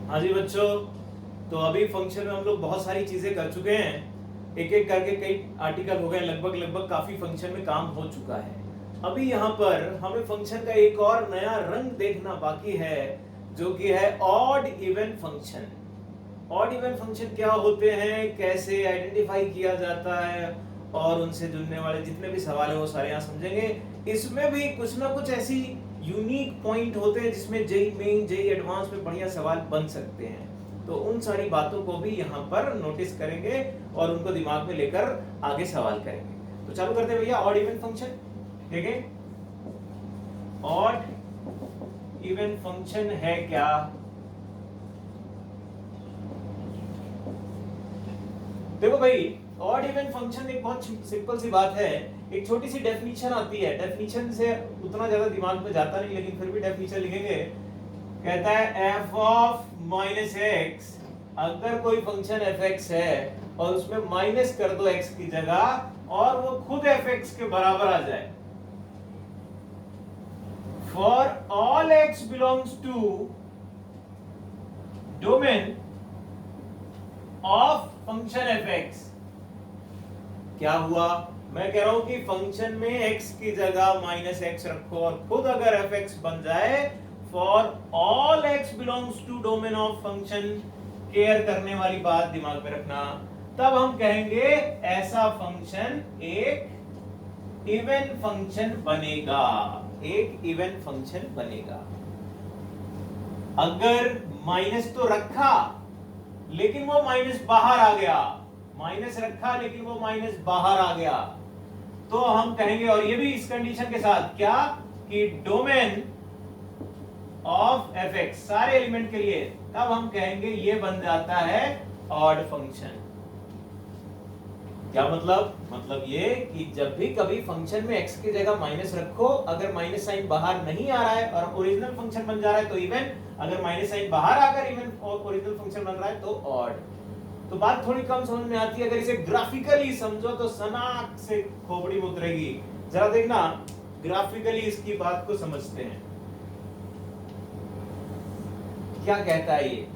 हाँ जी बच्चों, तो अभी फंक्शन में हम लोग बहुत सारी चीजें कर चुके हैं। एक एक करके कई आर्टिकल हो गए, लगभग काफी फंक्शन में काम हो चुका है। अभी यहाँ पर हमें फंक्शन का एक और नया रंग देखना बाकी है, जो कि है odd even function. Odd even function क्या होते हैं, कैसे आइडेंटिफाई किया जाता है, और उनसे जुड़ने वाले जितने भी सवाल है वो सारे यहाँ समझेंगे। इसमें भी कुछ ना कुछ ऐसी यूनिक पॉइंट होते हैं जिसमें जेई मेन जेई एडवांस में बढ़िया सवाल बन सकते हैं। तो उन सारी बातों को भी यहाँ पर नोटिस करेंगे और उनको दिमाग में लेकर आगे सवाल करेंगे। तो चालू करते हैं भैया, ऑड इवन फंक्शन। ठीक है, ऑड इवन फंक्शन है क्या? देखो भाई, ऑड इवन फंक्शन एक बहुत सिंपल सी बात है। एक छोटी सी डेफिनेशन आती है, डेफिनेशन से उतना ज्यादा दिमाग में जाता नहीं, लेकिन फिर भी डेफिनेशन लिखेंगे। कहता है f ऑफ माइनस एक्स, अगर कोई फंक्शन fx है और उसमें माइनस कर दो x की जगह और वो खुद fx के बराबर आ जाए, for all x belongs to domain of function fx। क्या हुआ? मैं कह रहा हूं कि फंक्शन में x की जगह माइनस एक्स रखो और खुद अगर fx बन जाए, for all x belongs to domain of function. Care करने वाली बात दिमाग में रखना, तब हम कहेंगे ऐसा फंक्शन एक इवन फंक्शन बनेगा। एक इवन फंक्शन बनेगा। अगर माइनस तो रखा लेकिन वो माइनस बाहर आ गया, माइनस रखा लेकिन वो माइनस बाहर आ गया, तो हम कहेंगे, और ये भी इस कंडीशन के साथ क्या, कि डोमेन ऑफ fx सारे एलिमेंट के लिए, तब हम कहेंगे ये बन जाता है ऑड फंक्शन। क्या मतलब? मतलब ये कि जब भी कभी फंक्शन में x की जगह माइनस रखो, अगर माइनस साइन बाहर नहीं आ रहा है और ओरिजिनल फंक्शन बन जा रहा है तो इवन, अगर माइनस साइन बाहर आकर इवन और ओरिजिनल फंक्शन बन रहा है तो ऑड। तो बात थोड़ी कम समझ में आती है, अगर इसे ग्राफिकली समझो तो सनाक से खोपड़ी में उतरेगी। जरा देखना, ग्राफिकली इसकी बात को समझते हैं। क्या कहता है ये?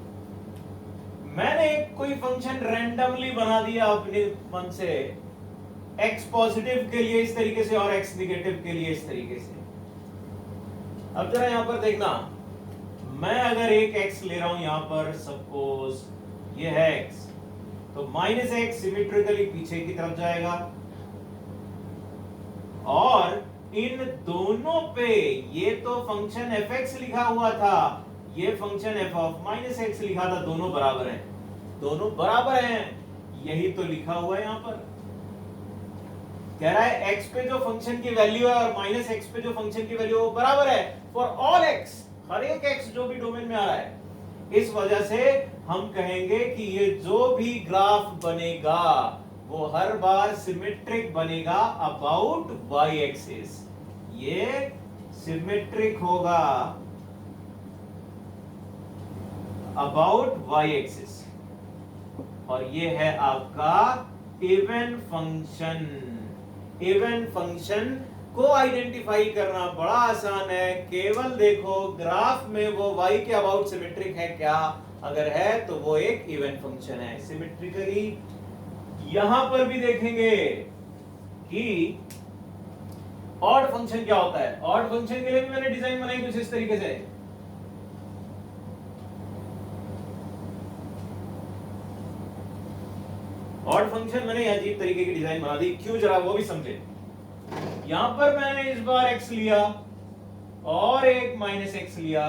मैंने कोई फंक्शन रैंडमली बना दिया अपने मन से, x पॉजिटिव के लिए इस तरीके से और x निगेटिव के लिए इस तरीके से। अब जरा यहां पर देखना, मैं अगर एक x ले रहा हूं यहां पर, सपोज ये है x, तो माइनस एक्स सिमेट्रिकली पीछे की तरफ जाएगा, और इन दोनों पे, ये तो फंक्शन fx लिखा हुआ था, ये function f of minus x लिखा था, दोनों बराबर हैं, दोनों बराबर हैं, यही तो लिखा हुआ है यहां पर। कह रहा है x पे जो फंक्शन की वैल्यू है और माइनस एक्स पे जो फंक्शन की वैल्यू है वो बराबर है फॉर ऑल x, हर एक x जो भी डोमेन में आ रहा है। इस वजह से हम कहेंगे कि ये जो भी ग्राफ बनेगा वो हर बार सिमेट्रिक बनेगा अबाउट y एक्सिस। ये सिमेट्रिक होगा अबाउट y एक्सिस, और ये है आपका इवन फंक्शन। इवन फंक्शन को आइडेंटिफाई करना बड़ा आसान है, केवल देखो ग्राफ में वो y के अबाउट सिमेट्रिक है क्या, अगर है तो वो एक इवन फंक्शन है। सिमेट्रिकली यहां पर भी देखेंगे कि ऑड फंक्शन क्या होता है। ऑड फंक्शन के लिए भी मैंने डिजाइन बनाई कुछ इस तरीके से। ऑड फंक्शन मैंने अजीब तरीके की डिजाइन बना दी, क्यों जरा वो भी समझे। यहां पर मैंने इस बार x लिया और एक माइनस एक्स लिया,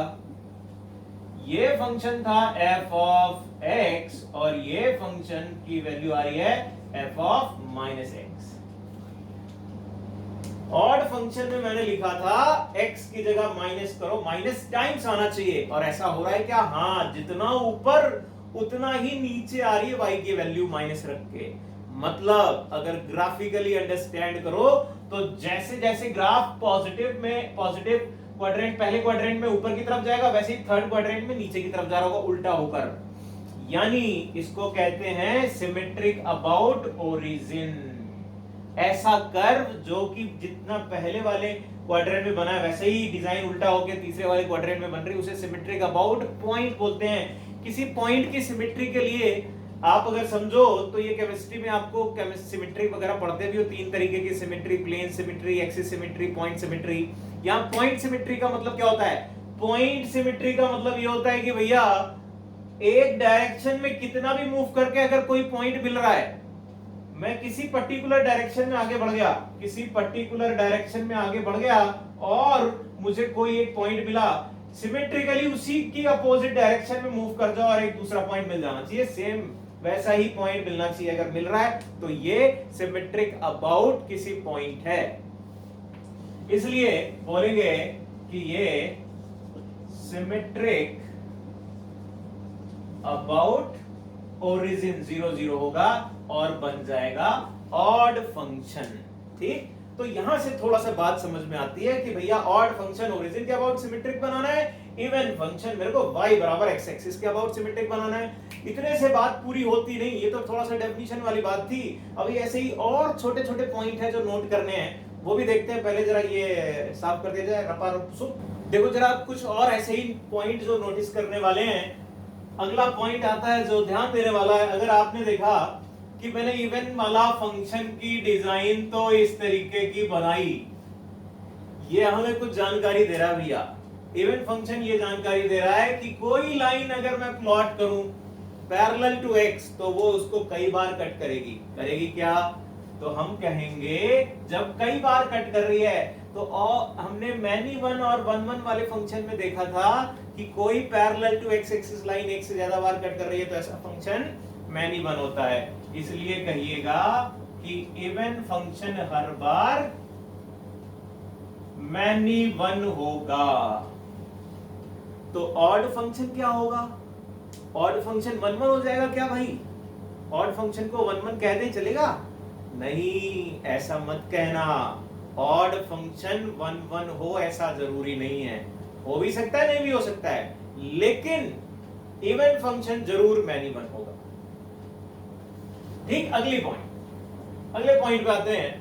ये फंक्शन था f ऑफ x और ये फंक्शन की वैल्यू आ रही है f of minus x. Odd function में मैंने लिखा था x की जगह माइनस करो, माइनस टाइम्स आना चाहिए, और ऐसा हो रहा है क्या? हाँ, जितना ऊपर उतना ही नीचे आ रही है y की वैल्यू माइनस रख के। मतलब अगर ग्राफिकली अंडरस्टैंड करो तो जैसे जैसे ग्राफ पॉजिटिव में, पॉजिटिव क्वाड्रेंट पहले क्वाड्रेंट में ऊपर की तरफ जाएगा, वैसे ही थर्ड क्वाड्रेंट में नीचे की तरफ जा रहा होगा उल्टा होकर। यानी इसको कहते हैं सिमेट्रिक अबाउट ओरिजिन। ऐसा कर्व जो कि जितना पहले वाले क्वाड्रेंट में बना है वैसे ही डिजाइन उल्टा होकर तीसरे वाले क्वाड्रेंट में बन रही, उसे सिमेट्रिक अबाउट पॉइंट बोलते हैं। किसी पॉइंट की सिमेट्री के लिए आप अगर समझो तो ये केमिस्ट्री में आपको सिमेट्री वगैरह पढ़ते भी हो, 3 तरीके की symmetry, plane symmetry, axis symmetry, point symmetry. यहाँ पॉइंट सिमेट्री का मतलब क्या होता है? पॉइंट सिमेट्री का मतलब ये होता है कि भैया एक डायरेक्शन में कितना भी मूव करके अगर कोई पॉइंट मिल रहा है, मैं किसी पर्टिकुलर डायरेक्शन में आगे बढ़ गया, किसी पर्टिकुलर डायरेक्शन में आगे बढ़ गया और मुझे कोई एक पॉइंट मिला, सिमेट्रिकली उसी की अपोजिट डायरेक्शन में मूव कर जाओ और एक दूसरा पॉइंट मिल जाना चाहिए, सेम वैसा ही पॉइंट मिलना चाहिए। अगर मिल रहा है तो ये सिमेट्रिक अबाउट किसी पॉइंट है। इसलिए बोलेंगे कि ये सिमेट्रिक अबाउट ओरिजिन 0 0 होगा और बन जाएगा ऑड फंक्शन। ठीक, तो यहां से थोड़ा सा बात समझ में आती है कि भैया ऑड फंक्शन ओरिजिन के अबाउट सिमेट्रिक बनाना है, इवन फंक्शन मेरे को y बराबर x एक्सिस के अबाउट सिमेट्रिक बनाना है। इतने से बात पूरी होती नहीं, ये तो थोड़ा सा डेफिनेशन वाली बात थी। अभी ऐसे ही और छोटे छोटे पॉइंट है जो नोट करने हैं, वो भी देखते हैं। पहले जरा ये साफ कर दिया जाए रपा रप। देखो जरा कुछ और ऐसे ही पॉइंट जो नोटिस करने वाले हैं। अगला पॉइंट आता है जो ध्यान देने वाला है। अगर आपने देखा कि मैंने इवन वाला फंक्शन की डिजाइन तो इस तरीके की बनाई, ये हमें कुछ जानकारी दे रहा है भैया। इवन फंक्शन ये जानकारी दे रहा है कि कोई लाइन अगर मैं प्लॉट करूं पैरेलल टू x तो वो उसको कई बार कट करेगी। करेगी क्या? तो हम कहेंगे जब कई बार कट कर रही है तो हमने मैनी वन और वन वन वाले फंक्शन में देखा था कि कोई parallel to x axis line एक से ज्यादा बार कट कर रही है तो ऐसा फंक्शन मैनी वन होता है। इसलिए कहिएगा कि इवन फंक्शन हर बार मैनी वन होगा। तो ऑड फंक्शन क्या होगा? ऑड फंक्शन 1 1 हो जाएगा क्या भाई? ऑड फंक्शन को 1 1 कह दें चलेगा? नहीं, ऐसा मत कहना। ऑड फंक्शन 1 1 हो ऐसा जरूरी नहीं है, हो भी सकता है नहीं भी हो सकता है, लेकिन इवन फंक्शन जरूर मैनी वन होगा। ठीक, अगले पॉइंट पे आते हैं।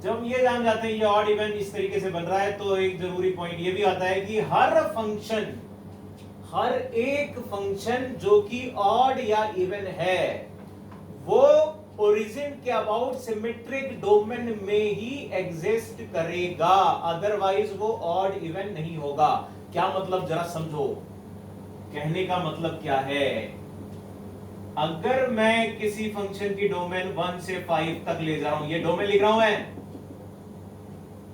जब हम ये जान जाते हैं ये ऑड इवन इस तरीके से बन रहा है तो एक जरूरी पॉइंट ये भी आता है कि हर एक फंक्शन जो कि ऑड या इवन है वो ओरिजिन के अबाउट सिमेट्रिक डोमेन में ही एग्जिस्ट करेगा, अदरवाइज वो ऑड इवन नहीं होगा। क्या मतलब जरा समझो, कहने का मतलब क्या है? अगर मैं किसी फंक्शन की डोमेन 1 से 5 तक ले जा रहा हूं, ये डोमेन लिख रहा हूं मैं,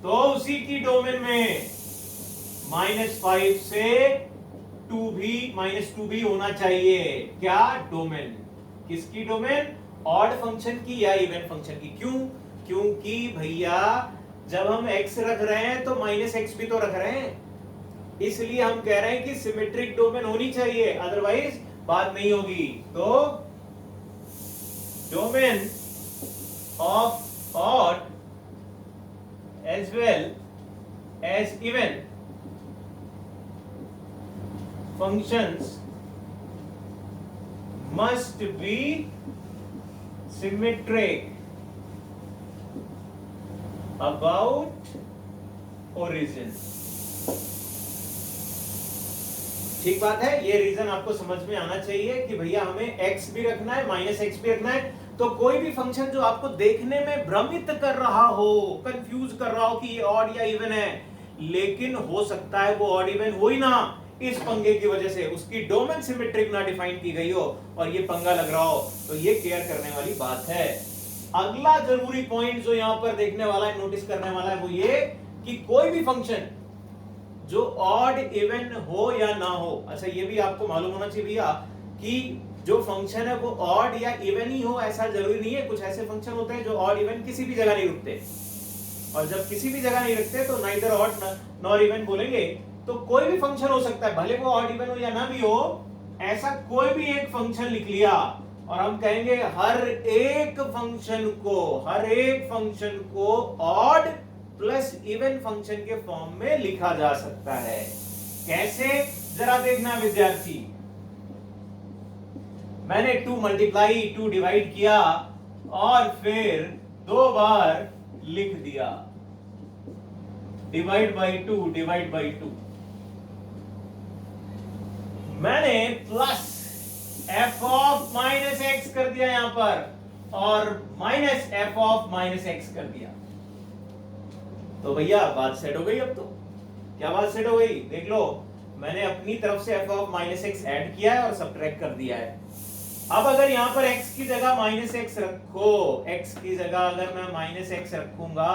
तो उसी की डोमेन में -5 से 2 भी होना चाहिए। क्या डोमेन? किसकी डोमेन? ऑड फंक्शन की या इवन फंक्शन की। क्यों? क्योंकि भैया जब हम x रख रहे हैं तो -x भी तो रख रहे हैं, इसलिए हम कह रहे हैं कि सिमेट्रिक डोमेन होनी चाहिए, अदरवाइज बात नहीं होगी। तो domain of odd as well as even functions must be symmetric about origin। ठीक बात है, ये रीजन आपको समझ में आना चाहिए कि भैया हमें x भी रखना है, -x भी रखना है। तो कोई भी फंक्शन जो आपको देखने में भ्रमित कर रहा हो, कंफ्यूज कर रहा हो कि ये ऑड या इवन है, लेकिन हो सकता है वो ऑड इवन हो ही ना, इस पंगे की वजह से उसकी डोमेन सिमेट्रिक ना डिफाइन की गई हो और ये पंगा लग रहा हो, तो ये केयर करने वाली बात है। अगला जरूरी पॉइंट जो यहां पर देखने वाला है, नोटिस करने वाला है, वो ये कि कोई भी फंक्शन जो ऑड इवन हो या ना हो, अच्छा ये भी आपको मालूम होना चाहिए भैया कि जो फंक्शन है वो ऑड या इवन ही हो ऐसा जरूरी नहीं है। कुछ ऐसे फंक्शन होते हैं जो ऑड इवन किसी भी जगह नहीं रुकते, और जब किसी भी जगह नहीं रुकते तो नाइदर ऑड नॉर इवन बोलेंगे। तो कोई भी फंक्शन हो सकता है, भले वो ऑड इवन हो या ना भी हो, ऐसा कोई भी एक फंक्शन लिख लिया और हम कहेंगे हर एक फंक्शन को ऑड प्लस इवन फंक्शन के फॉर्म में लिखा जा सकता है। कैसे? जरा देखना विद्यार्थी, मैंने 2 मल्टीप्लाई 2 डिवाइड किया और फिर 2 बार लिख दिया, डिवाइड बाई 2 डिवाइड बाई 2। मैंने plus F of minus x कर दिया यहां पर और minus F of minus x कर दिया। तो भैया बात सेट हो गई। अब तो क्या बात सेट हो गई, देख लो, मैंने अपनी तरफ से F of minus x add किया है और सब्ट्रैक्ट कर दिया है। अब अगर यहां पर x की जगह माइनस एक्स रखो, x की जगह अगर मैं माइनस एक्स रखूंगा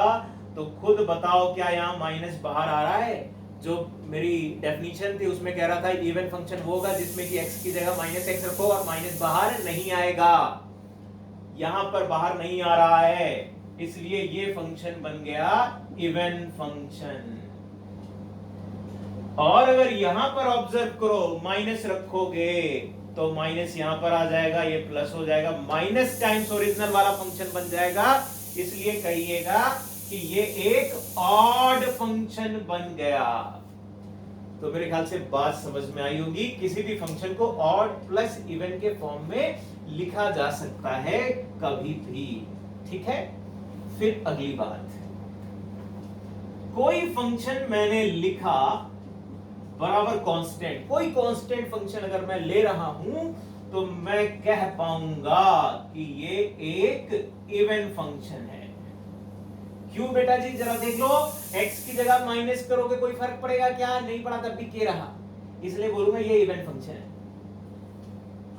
तो खुद बताओ क्या यहां माइनस बाहर आ रहा है? जो मेरी डेफिनेशन थी उसमें कह रहा था इवन फंक्शन वो होगा जिसमें कि x की जगह माइनस एक्स रखो और माइनस बाहर नहीं आएगा। यहां पर बाहर नहीं आ रहा है, इसलिए ये फंक्शन बन गया इवन फंक्शन। और अगर यहां पर ऑब्जर्व करो माइनस रखोगे तो माइनस यहां पर आ जाएगा, ये प्लस हो जाएगा, माइनस टाइम्स ओरिजिनल वाला फंक्शन बन जाएगा। इसलिए कहिएगा कि ये एक ऑड फंक्शन बन गया। तो मेरे ख्याल से बात समझ में आई होगी। किसी भी फंक्शन को ऑड प्लस इवन के फॉर्म में लिखा जा सकता है कभी भी, ठीक है। फिर अगली बात, कोई फंक्शन मैंने लिखा बराबर कांस्टेंट, कोई कांस्टेंट फंक्शन अगर मैं ले रहा हूं तो मैं कह पाऊंगा कि ये एक इवन फंक्शन है। क्यों बेटा जी, जरा देख लो, x की जगह माइनस करोगे कोई फर्क पड़ेगा क्या? नहीं पड़ा, तब भी के रहा, इसलिए बोलूंगा ये इवन फंक्शन है।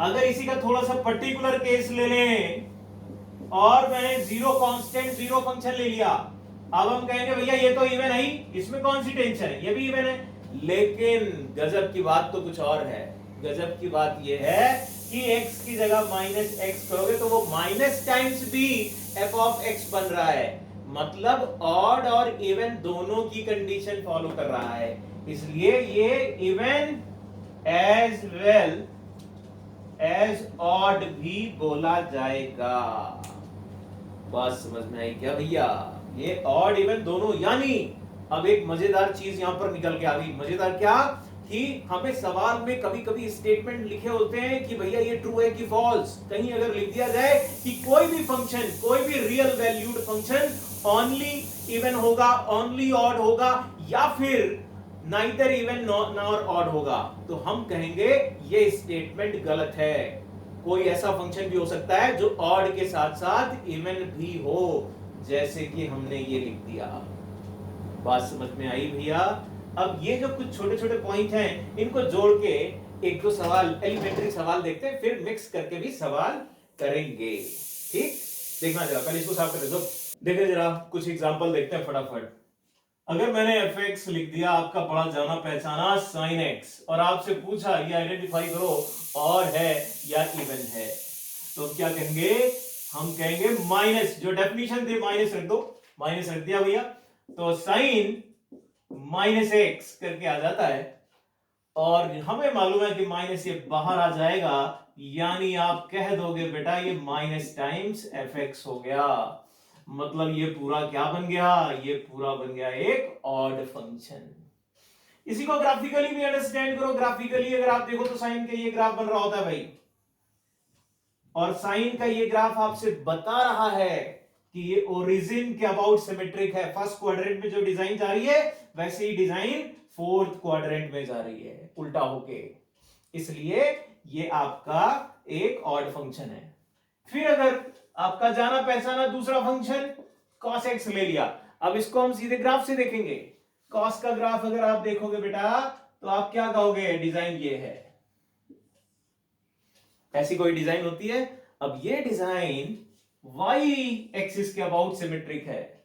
अगर इसी का थोड़ा सा पर्टिकुलर केस ले लें और मैंने जीरो कांस्टेंट जीरो फंक्शन ले लिया, अब हम कहेंगे भैया ये तो इवन है ही, इसमें कौन सी टेंशन है, ये भी इवन है। लेकिन गजब की बात तो कुछ और है। गजब की बात यह है कि x की जगह माइनस एक्स करोगे तो वो माइनस टाइम्स भी f ऑफ x बन रहा है, मतलब ऑड और इवन दोनों की कंडीशन फॉलो कर रहा है, इसलिए ये even as well as odd भी बोला जाएगा। बात समझ में आई क्या भैया? ये ऑड इवन दोनों, यानी अब एक मजेदार चीज यहां पर निकल के आ गई। मजेदार क्या कि हमें सवाल में कभी कभी स्टेटमेंट लिखे होते हैं कि भैया ये ट्रू है कि फॉल्स। कहीं अगर लिख दिया जाए कि कोई भी फंक्शन, कोई भी real valued function only even होगा, ओनली ऑड होगा, या फिर नाइदर इवन नॉर ऑड होगा, तो हम कहेंगे ये स्टेटमेंट गलत है। कोई ऐसा फंक्शन भी हो सकता है जो ऑड के साथ साथ इवन भी हो, जैसे कि हमने ये लिख दिया। बात समझ में आई भैया? अब ये जो कुछ छोटे छोटे पॉइंट हैं, इनको जोड़ के एक दो सवाल, एलिमेंट्री सवाल देखते हैं, फिर मिक्स करके भी सवाल करेंगे। ठीक, देखना जरा, पहले इसको साफ कर दो। देखिए जरा कुछ एग्जांपल देखते हैं फटाफट। अगर मैंने fx लिख दिया, आपका पढ़ा जाना पहचाना sin x, और आपसे पूछा ये आइडेंटिफाई करो और है या इवन है, तो क्या कहेंगे? हम कहेंगे माइनस, जो डेफिनेशन थी माइनस रख दो, माइनस रख दिया भैया, तो साइन माइनस एक्स करके आ जाता है, और हमें मालूम है कि माइनस ये बाहर आ जाएगा, यानी आप कह दोगे बेटा ये माइनस टाइम्स एफ एक्स हो गया। मतलब ये पूरा क्या बन गया? ये पूरा बन गया एक ऑड फंक्शन। इसी को ग्राफिकली भी अंडरस्टैंड करो। ग्राफिकली अगर आप देखो तो साइन का ये ग्राफ बन रहा होता है भाई, और साइन का ये ग्राफ आपसे बता रहा है कि ये ओरिजिन के अबाउट सिमेट्रिक है। फर्स्ट क्वाड्रेंट में जो डिजाइन जा रही है वैसे ही डिजाइन फोर्थ क्वाड्रेंट में जा रही है, उल्टा होके, इसलिए ये आपका एक ऑड फंक्शन है। फिर अगर आपका जाना पहचाना दूसरा फंक्शन cos x ले लिया, अब इसको हम सीधे ग्राफ से देखेंगे। cos का ग्राफ अगर आप देखोगे बेटा तो आप क्या कहोगे? डिजाइन ये है, ऐसी कोई डिजाइन होती है। अब ये डिजाइन y एक्सिस के अबाउट सिमेट्रिक है,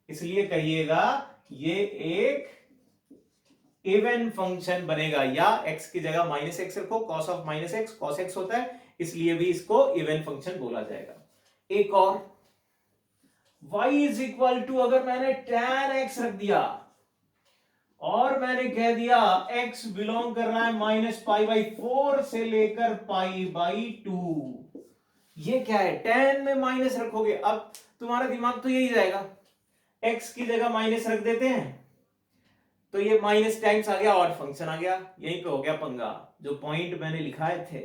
इसलिए कहिएगा ये एक इवन फंक्शन बनेगा, या x की जगह माइनस एक्स रखो, cos of minus x cos x होता है, इसलिए भी इसको इवन फंक्शन बोला जाएगा। एक और y इज इक्वल टू, अगर मैंने tan x रख दिया और मैंने कह दिया x बिलोंग कर रहा है माइनस पाई बाई 4 से लेकर पाई बाई 2, ये क्या है? tan में माइनस रखोगे, अब तुम्हारा दिमाग तो यही जाएगा, x की जगह माइनस रख देते हैं, तो ये माइनस टाइम्स आ गया, ऑड फंक्शन आ गया। यहीं पे हो गया पंगा। जो पॉइंट मैंने लिखाए थे,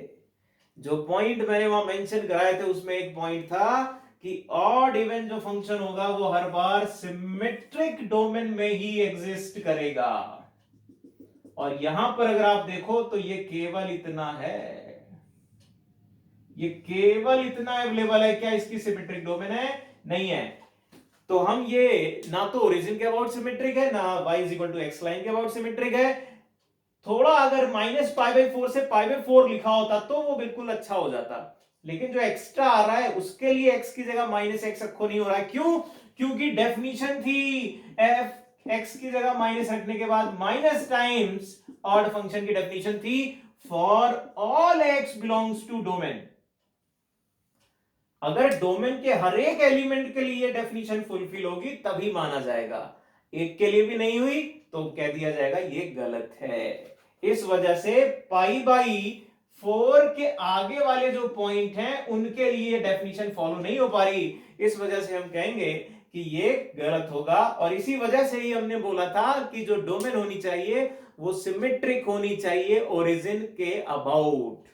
जो पॉइंट मैंने वहां मेंशन कराए थे, उसमें एक पॉइंट था कि ऑड इवन जो फंक्शन होगा वो हर बार सिमेट्रिक डोमेन में ही एग्जिस्ट करेगा। और यहां पर अगर आप देखो तो ये केवल इतना है, ये केवल इतना अवेलेबल है। क्या इसकी सिमेट्रिक डोमेन है? नहीं है। तो हम ये ना तो ओरिजिन के अबाउट सिमेट्रिक है, ना y is equal to x line के अबाउट सिमेट्रिक है। थोड़ा अगर माइनस पाई बाई 4 से पाई बाई 4 लिखा होता तो वो बिल्कुल अच्छा हो जाता, लेकिन जो एक्स्ट्रा आ रहा है उसके लिए x की जगह माइनस एक्स रखो नहीं हो रहा है। क्यों? क्योंकि डेफिनेशन थी f x की जगह माइनस रखने के बाद माइनस टाइम्स ऑड फंक्शन की डेफिनेशन थी for all x belongs to domain. अगर डोमेन के हर एक एलिमेंट के लिए डेफिनेशन फुलफिल होगी तभी माना जाएगा, एक के लिए भी नहीं हुई तो कह दिया जाएगा ये गलत है। इस वजह से पाई बाई 4 के आगे वाले जो पॉइंट हैं उनके लिए डेफिनेशन फॉलो नहीं हो पा रही, इस वजह से हम कहेंगे कि ये गलत होगा। और इसी वजह से ही हमने बोला था कि जो डोमेन होनी चाहिए वो सिमेट्रिक होनी चाहिए ओरिजिन के अबाउट।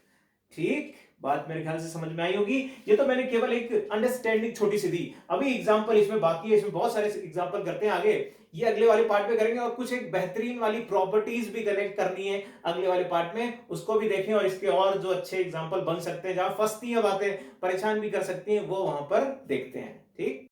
ठीक, बात मेरे ख्याल से समझ में आई होगी। ये तो मैंने केवल एक अंडरस्टैंडिंग छोटी सी दी, अभी एग्जांपल इसमें बाकी है, इसमें बहुत सारे एग्जांपल करते हैं आगे, ये अगले वाले पार्ट में करेंगे। और कुछ एक बेहतरीन वाली प्रॉपर्टीज भी कनेक्ट करनी है अगले वाले पार्ट में, उसको भी देखें। और इसके और जो अच्छे एग्जांपल बन सकते हैं, जहां फंसती है बातें, परेशान भी कर सकती हैं, वो वहां पर देखते हैं। ठीक।